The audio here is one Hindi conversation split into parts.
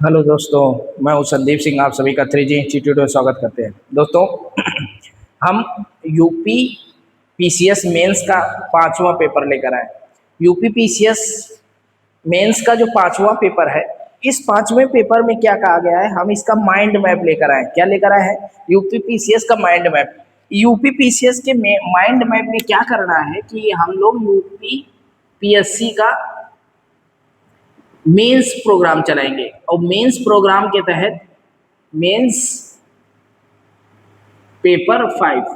हेलो दोस्तों, मैं हूं संदीप सिंह। आप सभी का 3G इंस्टीट्यूट में स्वागत करते हैं। दोस्तों, हम यूपी पीसीएस मेंस का पांचवा पेपर लेकर आए। यूपी पीसीएस मेंस का जो पांचवा पेपर है, इस पांचवें पेपर में क्या कहा गया है, हम इसका माइंड मैप लेकर आए। क्या लेकर आए हैं? यूपी पीसीएस का माइंड मैप। यूपी पीसीएस के माइंड मैप में क्या करना है कि हम लोग यूपी पीएससी का मेंस प्रोग्राम चलाएंगे और मेंस प्रोग्राम के तहत मेंस पेपर 5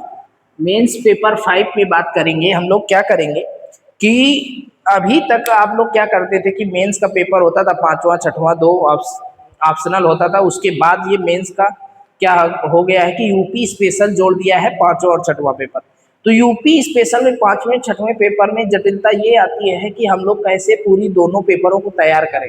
मेंस पेपर 5 में बात करेंगे। हम लोग क्या करेंगे कि अभी तक आप लोग क्या करते थे कि मेंस का पेपर होता था पांचवा छठवां, दो ऑप्शनल होता था। उसके बाद ये मेंस का क्या हो गया है कि यूपी स्पेशल जोड़ दिया है पांचवा और छठवां पेपर। तो यूपी स्पेशल में पांचवें छठवें पेपर में जटिलता ये आती है कि हम लोग कैसे पूरी दोनों पेपरों को तैयार करें।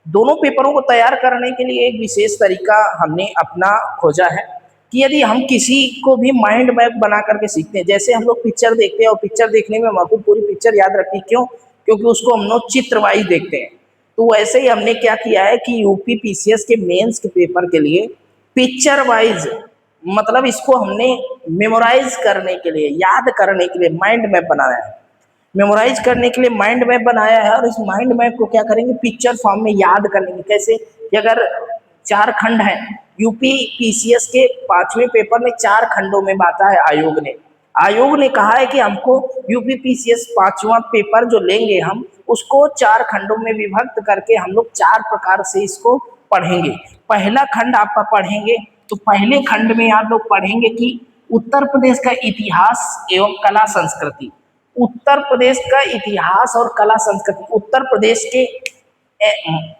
दोनों पेपरों को तैयार करने के लिए एक विशेष तरीका हमने अपना खोजा है कि यदि हम किसी को भी माइंड मैप बना करके सीखते हैं, जैसे हम लोग पिक्चर देखते हैं और पिक्चर देखने में हमको पूरी पिक्चर याद रखती है। क्यों? क्योंकि उसको हम लोग चित्र वाइज देखते हैं। तो वैसे ही हमने क्या किया है कि यूपी पीसीएस के मेंस के पेपर के लिए पिक्चर वाइज, मतलब इसको हमने मेमोराइज करने के लिए, याद करने के लिए माइंड मैप बनाया है। मेमोराइज करने के लिए माइंड मैप बनाया है और इस माइंड मैप को क्या करेंगे, पिक्चर फॉर्म में याद करेंगे। कैसे कि अगर 4 खंड है, यूपी पीसीएस के पांचवें पेपर में 4 खंडों में बांटा है आयोग ने कहा है कि हमको यूपी पीसीएस पांचवा पेपर जो लेंगे हम उसको 4 खंडों में विभक्त करके हम लोग 4 प्रकार से इसको पढ़ेंगे। पहला खंड आपका पढ़ेंगे तो पहले खंड में आप लोग पढ़ेंगे कि उत्तर प्रदेश का इतिहास एवं कला संस्कृति। उत्तर प्रदेश का इतिहास और कला संस्कृति। उत्तर प्रदेश के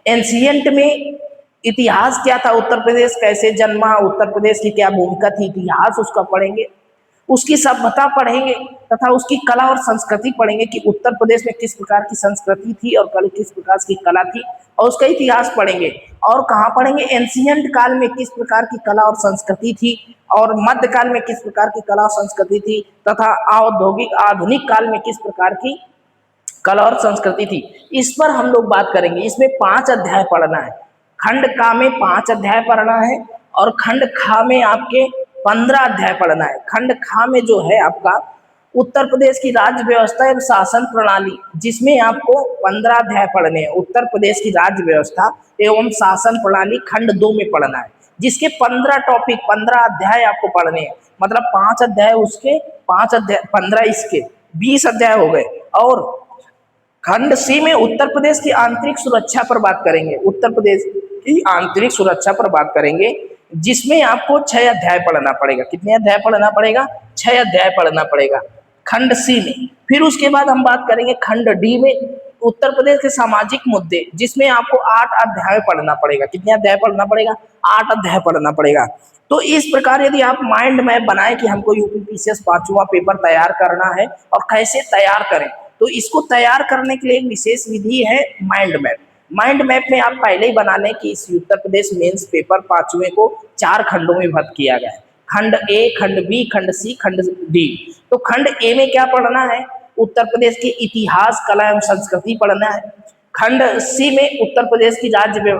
एंशियंट में इतिहास क्या था, उत्तर प्रदेश कैसे जन्मा, उत्तर प्रदेश की क्या भूमिका थी, इतिहास उसका पढ़ेंगे। उसकी सभ्यता पढ़ेंगे तथा उसकी कला और संस्कृति पढ़ेंगे कि उत्तर प्रदेश में किस प्रकार की संस्कृति थी और किस प्रकार की कला थी, और उसका इतिहास पढ़ेंगे। और कहाँ पढ़ेंगे? एंशियंट काल में किस प्रकार की कला और संस्कृति थी और मध्यकाल में किस प्रकार की कला और संस्कृति थी तथा औद्योगिक आधुनिक काल में किस प्रकार की कला और संस्कृति थी। इस पर हम लोग बात करेंगे। इसमें 5 अध्याय पढ़ना है। खंड का में 5 अध्याय पढ़ना है और खंड खा में आपके 15 अध्याय पढ़ना है। खंड खा में जो है आपका उत्तर प्रदेश की राज्य व्यवस्था एवं शासन प्रणाली, जिसमें आपको 15 अध्याय पढ़ने हैं। उत्तर प्रदेश की राज्य व्यवस्था एवं शासन प्रणाली खंड 2 में पढ़ना है, जिसके 15 टॉपिक 15 अध्याय आपको पढ़ने हैं। मतलब 5 अध्याय उसके, 5 अध्याय 15 इसके, 20 अध्याय हो गए। और खंड सी में उत्तर प्रदेश की आंतरिक सुरक्षा पर बात करेंगे। उत्तर प्रदेश की आंतरिक सुरक्षा पर बात करेंगे, जिसमें आपको 6 अध्याय पढ़ना पड़ेगा। कितने अध्याय पढ़ना पड़ेगा? 6 अध्याय पढ़ना पड़ेगा खंड सी में। फिर उसके बाद हम बात करेंगे खंड डी में, उत्तर प्रदेश के सामाजिक मुद्दे, जिसमें आपको 8 अध्याय पढ़ना पड़ेगा। कितने अध्याय पढ़ना पड़ेगा? 8 अध्याय पढ़ना पड़ेगा। तो इस प्रकार यदि आप माइंड मैप बनाए कि हमको यूपी पीसीएस पांचवा पेपर तैयार करना है और कैसे तैयार करें, तो इसको तैयार करने के लिए एक विशेष विधि है माइंड मैप। माइंड मैप में आप पहले ही बना लें कि इस उत्तर प्रदेश मेंस पेपर पांचवें को 4 खंडों में विभक्त किया गया है। खंड ए, खंड बी, खंड सी, खंड डी। तो खंड ए में क्या पढ़ना है? उत्तर प्रदेश के इतिहास, कला एवं संस्कृति पढ़ना है। खंड सी में उत्तर प्रदेश की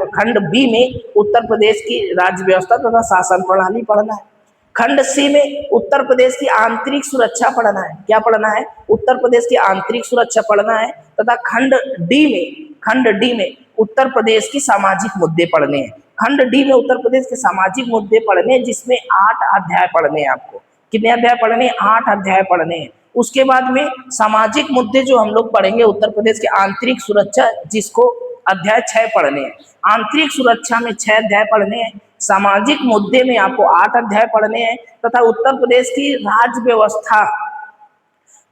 खंड बी में उत्तर प्रदेश की राज्य व्यवस्था तथा शासन प्रणाली पढ़ना है। खंड सी में उत्तर प्रदेश की आंतरिक सुरक्षा पढ़ना है। क्या पढ़ना है? उत्तर प्रदेश की आंतरिक सुरक्षा पढ़ना है। तथा खंड डी में उत्तर प्रदेश की सामाजिक मुद्दे पढ़ने हैं। खंड डी में उत्तर प्रदेश के सामाजिक मुद्दे पढ़ने हैं, जिसमें 8 अध्याय पढ़ने हैं आपको। कितने अध्याय पढ़ने हैं? 8 अध्याय पढ़ने हैं। उसके बाद में सामाजिक मुद्दे जो हम लोग पढ़ेंगे, उत्तर प्रदेश के आंतरिक सुरक्षा, जिसको अध्याय 6 पढ़ने हैं। आंतरिक सुरक्षा में 6 अध्याय पढ़ने हैं। सामाजिक मुद्दे में आपको 8 अध्याय पढ़ने हैं तथा उत्तर प्रदेश की राज्य व्यवस्था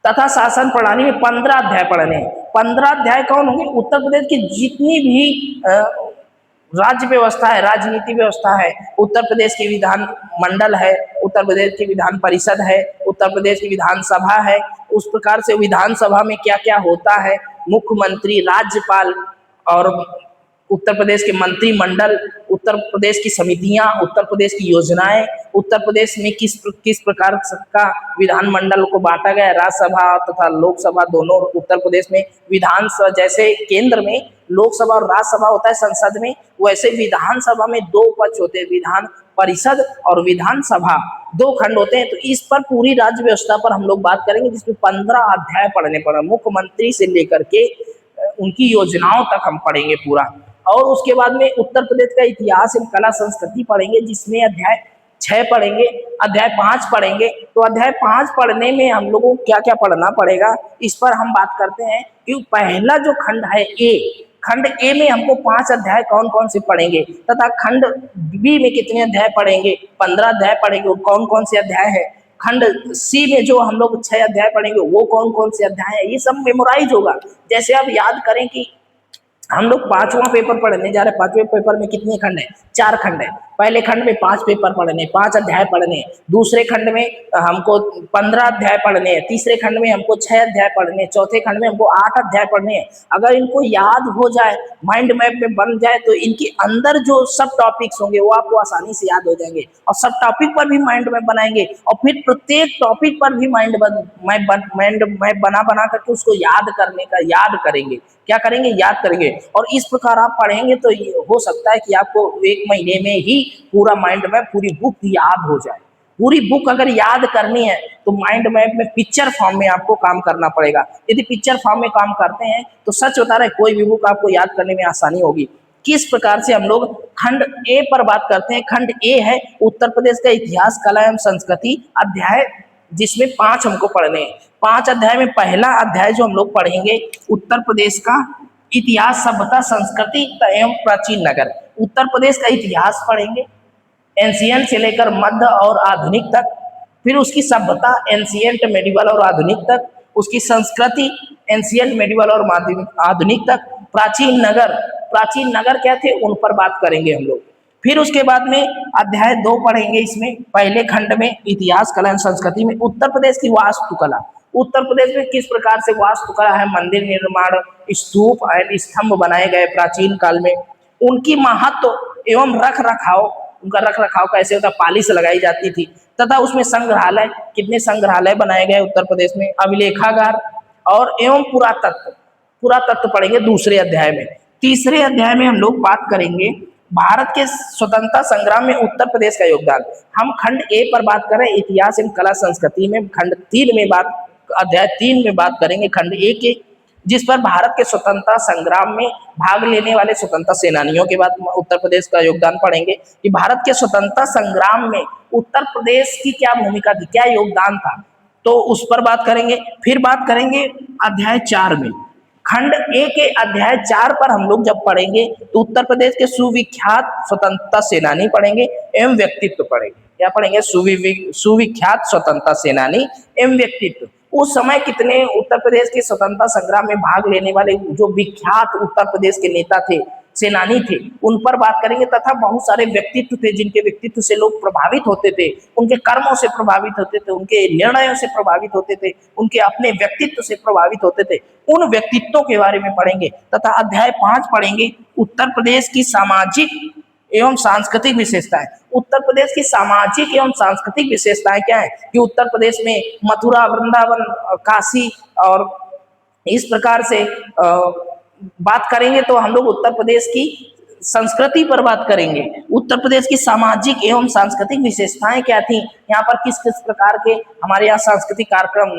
तथा शासन प्रणाली में 15 अध्याय पढ़ने हैं। 15 अध्याय कौन होंगे? उत्तर प्रदेश की जितनी भी राज्य व्यवस्था है, राजनीति व्यवस्था है, उत्तर प्रदेश की विधान मंडल है, उत्तर प्रदेश की विधान परिषद है, उत्तर प्रदेश की विधानसभा है, उस प्रकार से विधानसभा में क्या क्या होता है, मुख्यमंत्री, राज्यपाल और उत्तर प्रदेश के मंत्रिमंडल, उत्तर प्रदेश की समितियां, उत्तर प्रदेश की योजनाएं, उत्तर प्रदेश में किस प्रकार का विधानमंडल को बांटा गया, राज्यसभा तथा लोकसभा दोनों उत्तर प्रदेश में। विधानसभा जैसे केंद्र में लोकसभा और राज्यसभा होता है संसद में, वैसे विधानसभा में दो पक्ष होते हैं, विधान परिषद और विधानसभा, दो खंड होते हैं। तो इस पर पूरी राज्य व्यवस्था पर हम लोग बात करेंगे, जिसमें 15 अध्याय पढ़ने पड़े, मुख्यमंत्री से लेकर के उनकी योजनाओं तक हम पढ़ेंगे पूरा। और उसके बाद में उत्तर प्रदेश का इतिहास एवं कला संस्कृति पढ़ेंगे, जिसमें अध्याय 6 पढ़ेंगे, अध्याय 5 पढ़ेंगे। तो अध्याय 5 पढ़ने में हम लोगों को क्या क्या पढ़ना पड़ेगा, इस पर हम बात करते हैं। कि पहला जो खंड है ए, खंड ए में हमको 5 अध्याय कौन कौन से पढ़ेंगे, तथा खंड बी में कितने अध्याय पढ़ेंगे, 15 अध्याय पढ़ेंगे, कौन कौन से अध्याय है। खंड सी में जो हम लोग 6 अध्याय पढ़ेंगे वो कौन कौन से अध्याय है, ये सब मेमोराइज होगा। जैसे आप याद करें कि हम लोग 5वां पेपर पढ़ने जा रहे हैं, 5वें पेपर में कितने खंड है, 4 खंड है। पहले खंड में 5 पेपर पढ़ने, 5 अध्याय पढ़ने, दूसरे खंड में हमको 15 अध्याय पढ़ने हैं, तीसरे खंड में हमको 6 अध्याय पढ़ने, चौथे खंड में हमको 8 अध्याय पढ़ने हैं। अगर इनको याद हो जाए, माइंड मैप में बन जाए, तो इनके अंदर जो सब टॉपिक्स होंगे वो आपको आसानी से याद हो जाएंगे, और सब टॉपिक पर भी माइंड मैप बनाएंगे, और फिर प्रत्येक टॉपिक पर भी माइंड मैप बना करके उसको याद करेंगे। क्या करेंगे, याद करेंगे। और इस प्रकार आप पढ़ेंगे तो ये हो सकता है कि आपको 1 महीने में ही पूरा माइंड मैप, पूरी बुक याद हो जाए। पूरी बुक अगर याद करनी है तो माइंड मैप में पिक्चर फॉर्म में आपको काम करना पड़ेगा। यदि पिक्चर फॉर्म में काम करते हैं तो सच बता रहे, कोई भी बुक आपको याद करने में आसानी होगी। किस प्रकार से हम लोग खंड ए पर बात करते हैं। खंड ए है उत्तर प्रदेश का इतिहास, कला एवं संस्कृति अध्याय, जिसमें 5 हमको पढ़ने हैं। 5 अध्याय में पहला अध्याय जो हम लोग पढ़ेंगे, उत्तर प्रदेश का इतिहास, सभ्यता, संस्कृति एवं प्राचीन नगर। उत्तर प्रदेश का इतिहास पढ़ेंगे, एंशियंट से लेकर मध्य और आधुनिक तक, फिर उसकी सभ्यता एंशियंट, मेडिवल और आधुनिक तक, उसकी संस्कृति एंशियंट, मेडिवल और आधुनिक तक, प्राचीन नगर क्या थे उन पर बात करेंगे हम लोग। फिर उसके बाद में अध्याय 2 पढ़ेंगे। इसमें पहले खंड में इतिहास, कला एवं संस्कृति में उत्तर प्रदेश की वास्तुकला, उत्तर प्रदेश में किस प्रकार से वास्तुकला है, मंदिर निर्माण, स्तूप एंड स्तंभ बनाए गए प्राचीन काल में, उनकी महत्व एवं रख रखाव, उनका रख रखाव कैसे होता, पालिश लगाई जाती थी, तथा उसमें संग्रहालय, कितने संग्रहालय बनाए गए उत्तर प्रदेश में, अभिलेखागार और एवं पुरातत्व पढ़ेंगे दूसरे अध्याय में। तीसरे अध्याय में हम लोग बात करेंगे भारत के स्वतंत्रता संग्राम में उत्तर प्रदेश का योगदान। हम खंड ए पर बात कर रहे हैं, इतिहास एवं कला संस्कृति में। खंड 3 में अध्याय 3 में बात करेंगे खंड ए के, जिस पर भारत के स्वतंत्रता संग्राम में भाग लेने वाले स्वतंत्रता सेनानियों के बाद उत्तर प्रदेश का योगदान पढ़ेंगे कि भारत के स्वतंत्रता संग्राम में उत्तर प्रदेश की क्या भूमिका थी, क्या योगदान था, तो उस पर बात करेंगे। फिर बात करेंगे अध्याय 4 में, खंड ए के अध्याय 4 पर हम लोग जब पढ़ेंगे तो उत्तर प्रदेश के सुविख्यात स्वतंत्रता सेनानी पढ़ेंगे एवं व्यक्तित्व पढ़ेंगे। क्या पढ़ेंगे, सुविख्यात स्वतंत्रता सेनानी एवं व्यक्तित्व। उस समय कितने उत्तर प्रदेश के स्वतंत्रता संग्राम में भाग लेने वाले जो विख्यात उत्तर प्रदेश के नेता थे, सेनानी थे, उन पर बात करेंगे, तथा बहुत सारे व्यक्तित्व थे जिनके व्यक्तित्व से लोग प्रभावित होते थे, उनके कर्मों से प्रभावित होते थे, उनके निर्णयों से प्रभावित होते थे, उनके अपने व्यक्तित्व से प्रभावित होते थे, उन व्यक्तित्वों के बारे में पढ़ेंगे। तथा अध्याय 5 पढ़ेंगे उत्तर प्रदेश की सामाजिक एवं सांस्कृतिक विशेषताएं। उत्तर प्रदेश की सामाजिक एवं सांस्कृतिक विशेषताएं क्या है कि उत्तर प्रदेश में मथुरा, वृंदावन, काशी और इस प्रकार से बात करेंगे तो हम लोग उत्तर प्रदेश की संस्कृति पर बात करेंगे। उत्तर प्रदेश की सामाजिक एवं सांस्कृतिक विशेषताएं क्या थी, यहाँ पर किस किस प्रकार के हमारे यहाँ सांस्कृतिक कार्यक्रम,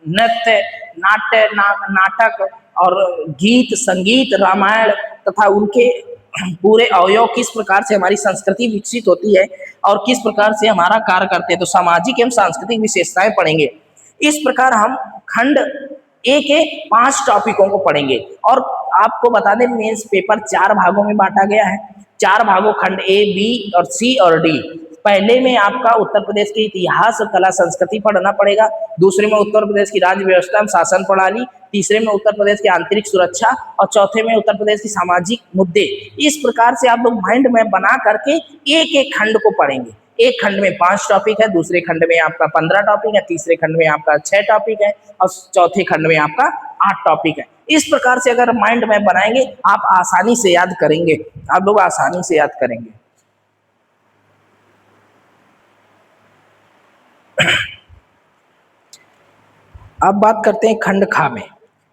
नाट्य, नाटक और गीत, संगीत, रामायण तथा उनके पूरे अवयव किस प्रकार से हमारी संस्कृति विकसित होती है और किस प्रकार से हमारा कार्य करते हैं, तो सामाजिक एवं सांस्कृतिक विशेषताएं पढ़ेंगे। इस प्रकार हम खंड ए के 5 टॉपिकों को पढ़ेंगे। और आपको बता दें मेंस पेपर 4 भागों में बांटा गया है। 4 भागों, खंड ए, बी और सी और डी। पहले में आपका उत्तर प्रदेश के इतिहास और कला संस्कृति पढ़ना पड़ेगा, दूसरे में उत्तर प्रदेश की राज्य व्यवस्था एवं शासन प्रणाली, तीसरे में उत्तर प्रदेश की आंतरिक सुरक्षा और चौथे में उत्तर प्रदेश की सामाजिक मुद्दे। इस प्रकार से आप लोग माइंड मैप बना करके एक एक खंड को पढ़ेंगे। एक खंड में 5 टॉपिक है, दूसरे खंड में आपका 15 टॉपिक है, तीसरे खंड में आपका 6 टॉपिक है और चौथे खंड में आपका 8 टॉपिक है। इस प्रकार से अगर माइंड मैप बनाएंगे आप आसानी से याद करेंगे, आप लोग आसानी से याद करेंगे। अब बात करते हैं खंड खा में।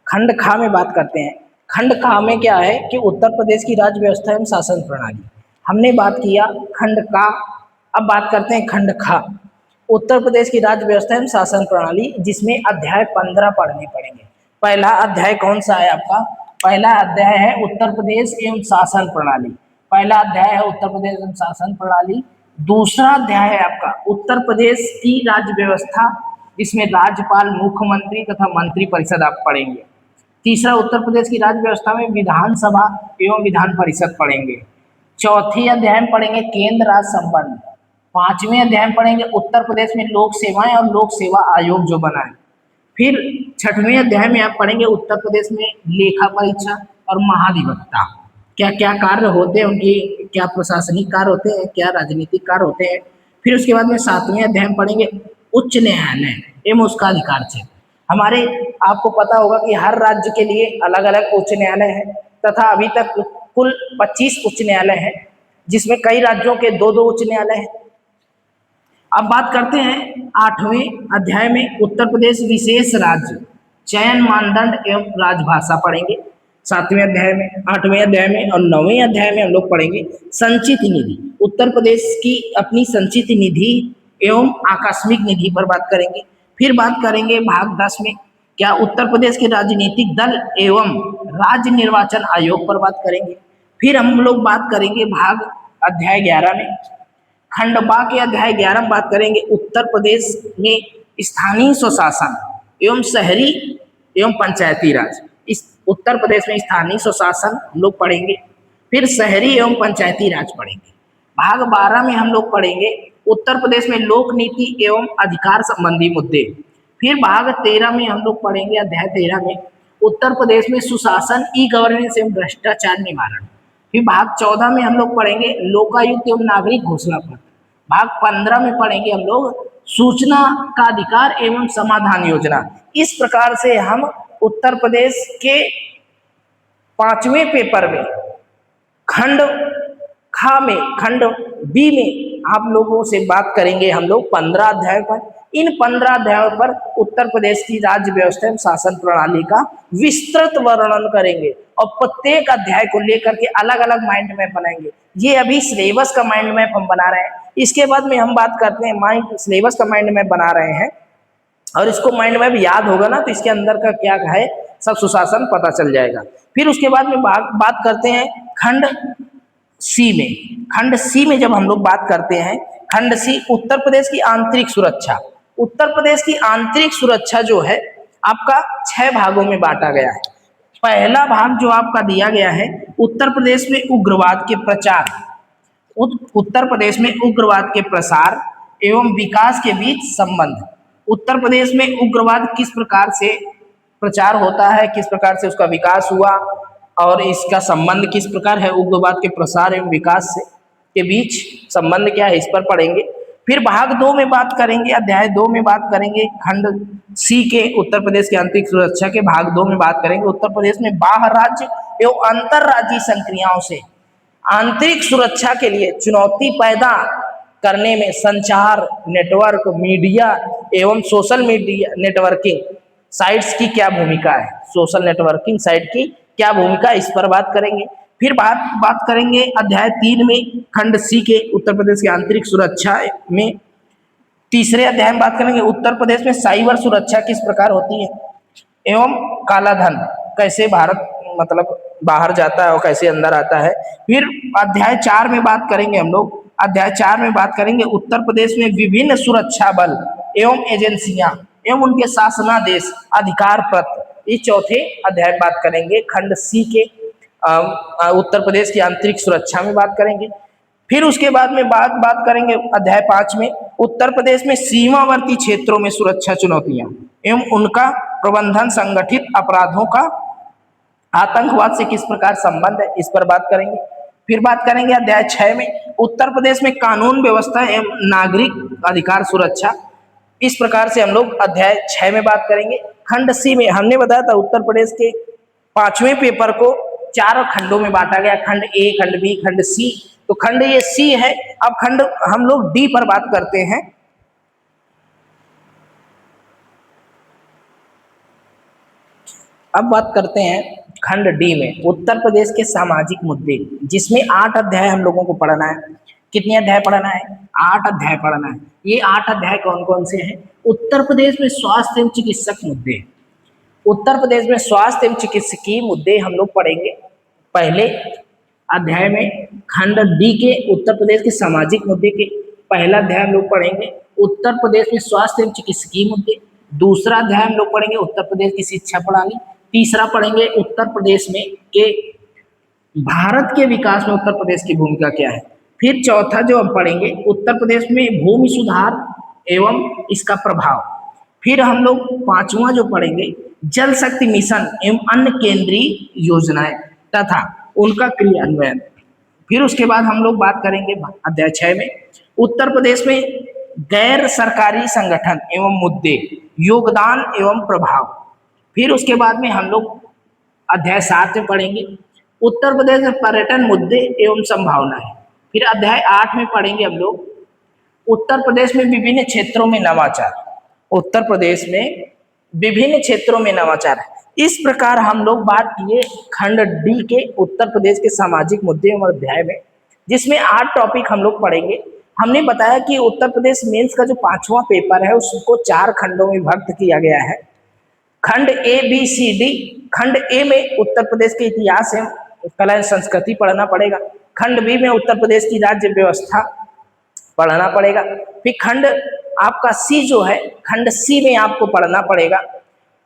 खंड खा में बात करते हैं। खंड खा में क्या है कि उत्तर प्रदेश की राज्य व्यवस्था एवं शासन प्रणाली, हमने बात किया खंड का। अब बात करते हैं खंड खा, उत्तर प्रदेश की राज्य व्यवस्था एवं शासन प्रणाली, जिसमें अध्याय 15 पढ़ने पड़ेंगे। पहला अध्याय कौन सा है आपका? पहला अध्याय है उत्तर प्रदेश एवं शासन प्रणाली। पहला अध्याय है उत्तर प्रदेश एवं शासन प्रणाली। दूसरा अध्याय है आपका उत्तर प्रदेश की राज्य व्यवस्था, इसमें राज्यपाल, मुख्यमंत्री तथा मंत्री परिषद आप पढ़ेंगे। तीसरा उत्तर प्रदेश की राज्य व्यवस्था में विधानसभा एवं विधान परिषद पढ़ेंगे। चौथे अध्याय में पढ़ेंगे केंद्र राज्य संबंध। पांचवें अध्याय में पढ़ेंगे उत्तर प्रदेश में लोक सेवाएं और लोक सेवा आयोग जो बना है। फिर छठवें अध्याय में आप पढ़ेंगे उत्तर प्रदेश में लेखा परीक्षा और महाधिवक्ता, क्या क्या कार्य होते हैं उनकी, क्या प्रशासनिक कार्य होते हैं, क्या राजनीतिक कार्य होते हैं। फिर उसके बाद में सातवें अध्याय में पढ़ेंगे उच्च न्यायालय एवं उसका अधिकार क्षेत्र। हमारे आपको पता होगा कि हर राज्य के लिए अलग अलग उच्च न्यायालय है तथा अभी तक कुल 25 उच्च न्यायालय है, जिसमें कई राज्यों के 2-2 उच्च न्यायालय हैं। अब बात करते हैं 8वें अध्याय में उत्तर प्रदेश विशेष राज्य चयन मानदंड एवं राजभाषा पढ़ेंगे 7वें अध्याय में, 8वें अध्याय में। और 9वें अध्याय में हम लोग पढ़ेंगे संचित निधि, उत्तर प्रदेश की अपनी संचित निधि एवं आकस्मिक निधि पर बात करेंगे। फिर बात करेंगे भाग 10 में क्या उत्तर प्रदेश के राजनीतिक दल एवं राज्य निर्वाचन आयोग पर बात करेंगे। फिर हम लोग बात करेंगे भाग अध्याय 11 में, खंड बा के अध्याय 11 में बात करेंगे उत्तर प्रदेश में स्थानीय स्वशासन एवं शहरी एवं पंचायती राज। इस उत्तर प्रदेश में स्थानीय स्वशासन हम लोग पढ़ेंगे। फिर शहरी एवं पंचायती राज पढ़ेंगे। भाग 12 में हम लोग पढ़ेंगे उत्तर प्रदेश में लोक नीति एवं अधिकार संबंधी मुद्दे। फिर भाग 13 में हम लोग पढ़ेंगे, अध्याय 13 में उत्तर प्रदेश में सुशासन, ई गवर्नेंस एवं भ्रष्टाचार निवारण। फिर भाग 14 में हम लोग पढ़ेंगे लोकायुक्त एवं नागरिक घोषणा पत्र। भाग 15 में पढ़ेंगे हम लोग सूचना का अधिकार एवं समाधान योजना। इस प्रकार से हम उत्तर प्रदेश के 5वें पेपर में खंड खा में, खंड बी में आप लोगों से बात करेंगे हम लोग 15 अध्याय पर। इन 15 अध्यायों पर उत्तर प्रदेश की राज्य व्यवस्था एवं शासन प्रणाली का विस्तृत वर्णन करेंगे और प्रत्येक अध्याय को लेकर के अलग अलग माइंड मैप बनाएंगे। ये अभी सिलेबस का माइंड मैप हम बना रहे हैं। इसके बाद में हम बात करते हैं सिलेबस का माइंड मैप बना रहे हैं, और इसको माइंड मैप याद होगा ना तो इसके अंदर का क्या है सब सुशासन पता चल जाएगा। फिर उसके बाद में बात करते हैं खंड सी में। खंड सी में जब हम लोग बात करते हैं, खंड सी उत्तर प्रदेश की आंतरिक सुरक्षा। उत्तर प्रदेश की आंतरिक सुरक्षा जो है आपका 6 भागों में बांटा गया है। पहला भाग जो आपका दिया गया है उत्तर प्रदेश में उग्रवाद के प्रचार, उत्तर प्रदेश में उग्रवाद के प्रसार एवं विकास के बीच संबंध। उत्तर प्रदेश में उग्रवाद किस प्रकार से प्रचार होता है, किस प्रकार से उसका विकास हुआ और इसका संबंध किस प्रकार है, उग्रवाद के प्रसार एवं विकास से के बीच संबंध क्या है, इस पर पढ़ेंगे। फिर भाग 2 में बात करेंगे, अध्याय 2 में बात करेंगे खंड सी के उत्तर प्रदेश की आंतरिक सुरक्षा के भाग 2 में बात करेंगे उत्तर प्रदेश में बाह्य राज्य एवं अंतरराज्यीय संक्रियाओं से आंतरिक सुरक्षा के लिए चुनौती पैदा करने में संचार नेटवर्क, मीडिया एवं सोशल मीडिया नेटवर्किंग साइट्स की क्या भूमिका है, सोशल नेटवर्किंग साइट की क्या भूमिका, इस पर बात करेंगे। फिर बात करेंगे अध्याय 3 में खंड सी के उत्तर प्रदेश की आंतरिक सुरक्षा में। तीसरे अध्याय में बात करेंगे उत्तर प्रदेश में साइबर सुरक्षा किस प्रकार होती है एवं काला धन कैसे भारत मतलब बाहर जाता है और कैसे अंदर आता है। फिर अध्याय 4 में बात करेंगे हम लोग, अध्याय 4 में बात करेंगे उत्तर प्रदेश में विभिन्न सुरक्षा बल एवं एजेंसियां एवं उनके शासनादेश अधिकार पत्र। इस चौथे अध्याय में बात करेंगे खंड सी के उत्तर प्रदेश की आंतरिक सुरक्षा में बात करेंगे। फिर उसके बाद में बात करेंगे अध्याय 5 में उत्तर प्रदेश में सीमावर्ती क्षेत्रों में सुरक्षा चुनौतियां एवं उनका प्रबंधन, संगठित अपराधों का आतंकवाद से किस प्रकार संबंध है, इस पर बात करेंगे। फिर बात करेंगे अध्याय 6 में उत्तर प्रदेश में कानून व्यवस्था एवं नागरिक अधिकार सुरक्षा। इस प्रकार से हम लोग अध्याय 6 में बात करेंगे। खंड सी में हमने बताया था उत्तर प्रदेश के पांचवें पेपर को चार खंडों में बांटा गया, खंड ए, खंड बी, खंड सी। तो खंड ये सी है। अब खंड हम लोग डी पर बात करते हैं। अब बात करते हैं खंड डी में उत्तर प्रदेश के सामाजिक मुद्दे, जिसमें 8 अध्याय हम लोगों को पढ़ना है। कितने अध्याय पढ़ना है? 8 अध्याय पढ़ना है। ये 8 अध्याय कौन कौन से हैं? उत्तर प्रदेश में स्वास्थ्य एवं चिकित्सक मुद्दे। उत्तर प्रदेश में स्वास्थ्य एवं चिकित्सकीय मुद्दे हम लोग पढ़ेंगे पहले अध्याय में। खंड डी के उत्तर प्रदेश के सामाजिक मुद्दे के पहला अध्याय हम लोग पढ़ेंगे उत्तर प्रदेश में स्वास्थ्य एवं चिकित्सकीय मुद्दे। दूसरा अध्याय हम लोग पढ़ेंगे उत्तर प्रदेश की शिक्षा प्रणाली। तीसरा पढ़ेंगे उत्तर प्रदेश में के भारत के विकास में उत्तर प्रदेश की भूमिका क्या है। फिर चौथा जो हम पढ़ेंगे उत्तर प्रदेश में भूमि सुधार एवं इसका प्रभाव। फिर हम लोग पांचवा जो पढ़ेंगे जल शक्ति मिशन एवं अन्य केंद्रीय योजनाएं तथा उनका क्रियान्वयन। फिर उसके बाद हम लोग बात करेंगे अध्याय 6 में उत्तर प्रदेश में गैर सरकारी संगठन एवं मुद्दे, योगदान एवं प्रभाव। फिर उसके बाद में हम लोग अध्याय 7 में पढ़ेंगे उत्तर प्रदेश में पर्यटन मुद्दे एवं संभावनाएं। फिर अध्याय 8 में पढ़ेंगे हम लोग उत्तर प्रदेश में विभिन्न क्षेत्रों में नवाचार। उत्तर प्रदेश में विभिन्न क्षेत्रों में नवाचार। इस प्रकार हम लोग बात किए खंड डी के उत्तर प्रदेश के सामाजिक मुद्दे एवं अध्याय में, जिसमें 8 टॉपिक हम लोग पढ़ेंगे। हमने बताया कि उत्तर प्रदेश मेंस का जो 5वां पेपर है उसको 4 खंडों में विभक्त किया गया है। खंड ए, बी, सी, डी। खंड ए में उत्तर प्रदेश के इतिहास एवं कला एवं संस्कृति पढ़ना पड़ेगा। खंड बी में उत्तर प्रदेश की राज्य व्यवस्था पढ़ना पड़ेगा। फिर खंड आपका सी जो है, खंड सी में आपको पढ़ना पड़ेगा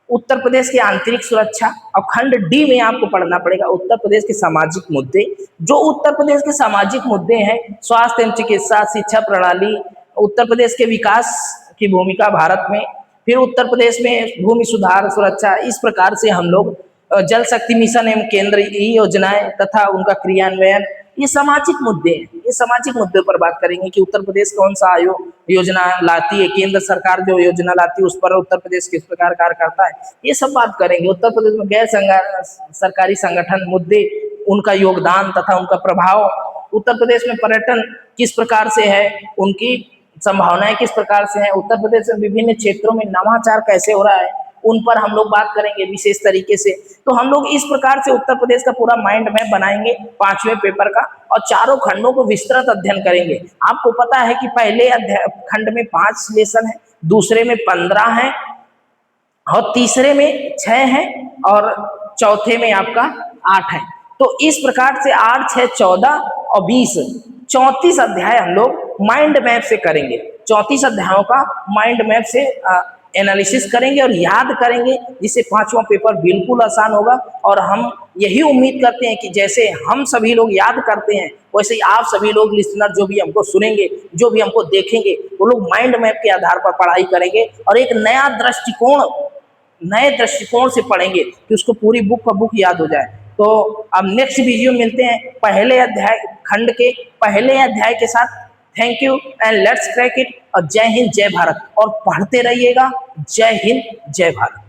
उत्तर प्रदेश की आंतरिक सुरक्षा। और खंड डी में आपको पढ़ना पड़ेगा उत्तर प्रदेश के सामाजिक मुद्दे। जो उत्तर प्रदेश के सामाजिक मुद्दे हैं स्वास्थ्य एवं चिकित्सा, शिक्षा प्रणाली, उत्तर प्रदेश के विकास की भूमिका भारत में, फिर उत्तर प्रदेश में भूमि सुधार सुरक्षा। इस प्रकार से हम लोग जल शक्ति मिशन एवं केंद्रीय योजनाएं तथा उनका क्रियान्वयन, ये सामाजिक मुद्दे हैं। ये सामाजिक मुद्दे पर बात करेंगे कि उत्तर प्रदेश कौन सा योजना लाती है, केंद्र सरकार जो योजना लाती है उस पर उत्तर प्रदेश किस प्रकार कार्य करता है, ये सब बात करेंगे। उत्तर प्रदेश में गैर सरकारी संगठन मुद्दे, उनका योगदान तथा उनका प्रभाव। उत्तर प्रदेश में पर्यटन किस प्रकार से है, उनकी संभावनाएं किस प्रकार से हैं। उत्तर प्रदेश में विभिन्न क्षेत्रों में नवाचार कैसे हो रहा है, उन पर हम लोग बात करेंगे विशेष तरीके से। तो हम लोग इस प्रकार से उत्तर प्रदेश का पूरा माइंड मैप बनाएंगे 5वें पेपर का, और चारों खंडों को विस्तृत अध्ययन करेंगे। आपको पता है कि पहले खंड में 5 लेसन है, दूसरे में 15 है, और तीसरे में 6 है, और चौथे में आपका 8 है। तो इस प्रकार से 8, 6, 14 और 20 34 अध्याय हम लोग माइंड मैप से करेंगे। 34 अध्यायों का माइंड मैप से एनालिसिस करेंगे और याद करेंगे, जिससे 5वां पेपर बिल्कुल आसान होगा। और हम यही उम्मीद करते हैं कि जैसे हम सभी लोग याद करते हैं, वैसे ही आप सभी लोग लिसनर जो भी हमको सुनेंगे, जो भी हमको देखेंगे, वो लोग माइंड मैप के आधार पर पढ़ाई करेंगे और एक नए दृष्टिकोण से पढ़ेंगे कि उसको पूरी बुक का बुक याद हो जाए। तो अब नेक्स्ट वीडियो मिलते हैं पहले अध्याय, खंड के पहले अध्याय के साथ। Thank you and let's crack it. और जय हिंद, जय भारत। और पढ़ते रहिएगा। जय हिंद, जय भारत।